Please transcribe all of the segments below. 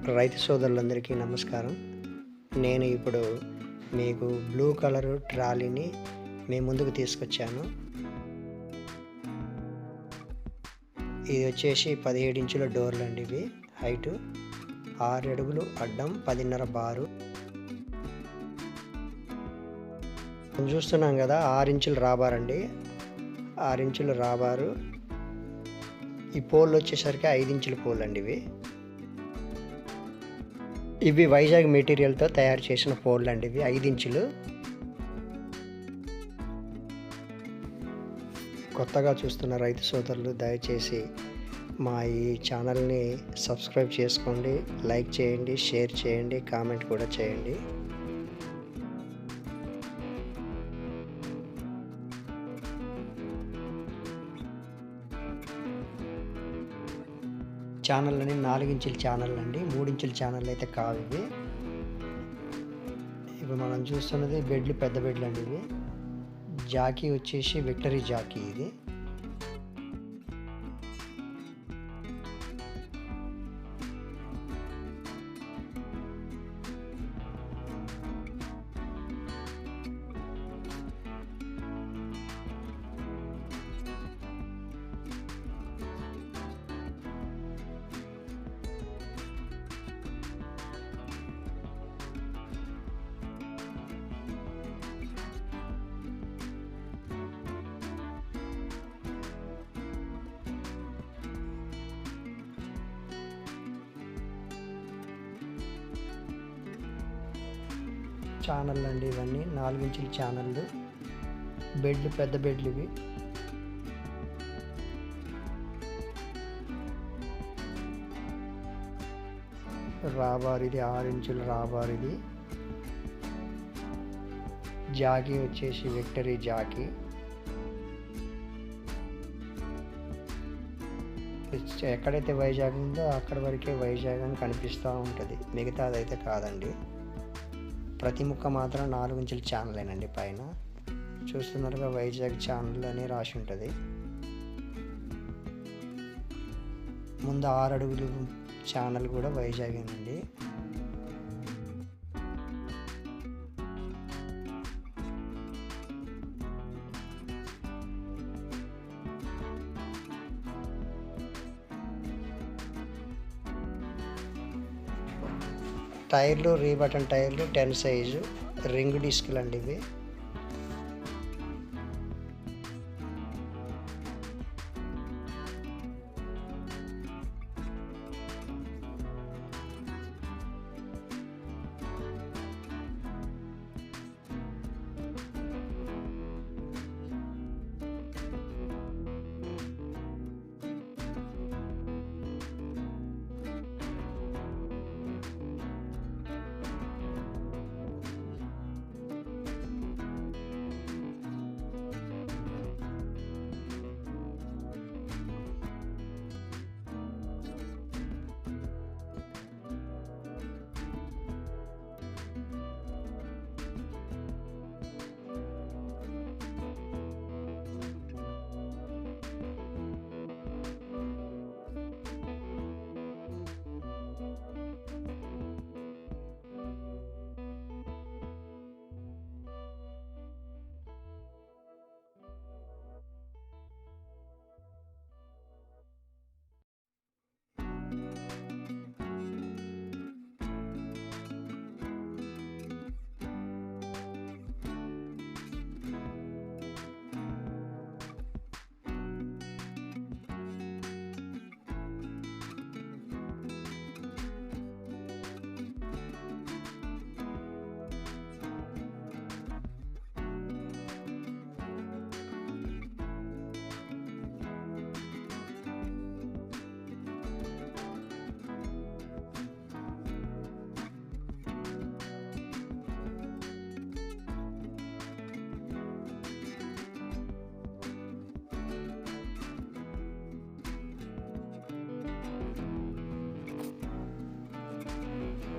రైతు సోదరులందరికీ నమస్కారం. నేను ఇప్పుడు మీకు బ్లూ కలర్ ట్రాలీని మీ ముందుకు తీసుకొచ్చాను. ఇది వచ్చేసి 17 ఇంచుల డోర్లు అండి. ఇవి హైటు 6 అడుగులు అడ్డం 10.5 బారు. మనం చూస్తున్నాం కదా, 6 ఇంచుల రాబార్ అండి. 6 ఇంచుల రాబారు. ఈ పోల్ వచ్చేసరికి 5 ఇంచుల పోల్ అండి. ఇవి వైజాగ్ మెటీరియల్తో తయారు చేసిన పోల్లు అండి. ఇవి 5 ఇంచులు. కొత్తగా చూస్తున్న రైతు సోదరులు దయచేసి మా ఈ ఛానల్ని సబ్స్క్రైబ్ చేసుకోండి, లైక్ చేయండి, షేర్ చేయండి, కామెంట్ కూడా చేయండి. ఛానల్ అని 4 ఇంచుల ఛానల్ అండి, 3 ఇంచుల ఛానల్ అయితే కావు ఇవి. ఇప్పుడు మనం చూస్తున్నది బెడ్లు, పెద్ద బెడ్లు అండి. ఇవి జాకీ వచ్చేసి విక్టరీ జాకీ. ఇది ఛానల్ అండి. ఇవన్నీ 4 ఇంచుల ఛానళ్ళు. బెడ్లు, పెద్ద బెడ్లు ఇవి. రాబార్ ఇది 6 ఇంచుల రాబార్. ఇది జాకీ వచ్చేసి విక్టరీ జాకీ. ఎక్కడైతే వైజాగ్ ఉందో అక్కడ వరకే వైజాగ్ అని కనిపిస్తూ ఉంటుంది, మిగతా అదైతే కాదండి. ప్రతి ముక్క మాత్రం 4 ఇంచుల ఛానలేనండి. పైన చూస్తున్నారుగా వైజాగ్ ఛానల్ అని రాసి ఉంటుంది. ముందు 6 అడుగులు ఛానల్ కూడా వైజాగేనండి. టైర్లు రీబటన్ టైర్లు 10 సైజు రింగ్ డిస్కులు అండి. ఇవి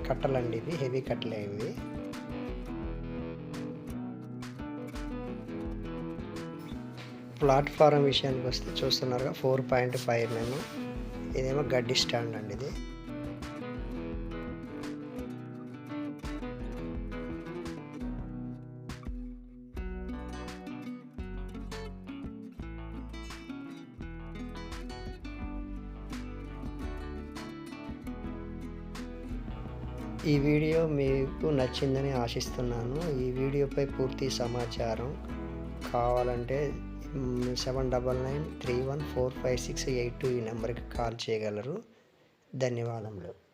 కట్టలండి. ఇవి హెవీ కట్టలే. ఇవి ప్లాట్ఫారం విషయానికి వస్తే చూస్తున్నారుగా 4.5 mm. ఇదేమో గడ్డి స్టాండ్ అండి. ఇది ఈ వీడియో మీకు నచ్చిందని ఆశిస్తున్నాను. ఈ వీడియోపై పూర్తి సమాచారం కావాలంటే 7993145682 ఈ నెంబర్కి కాల్ చేయగలరు. ధన్యవాదములు.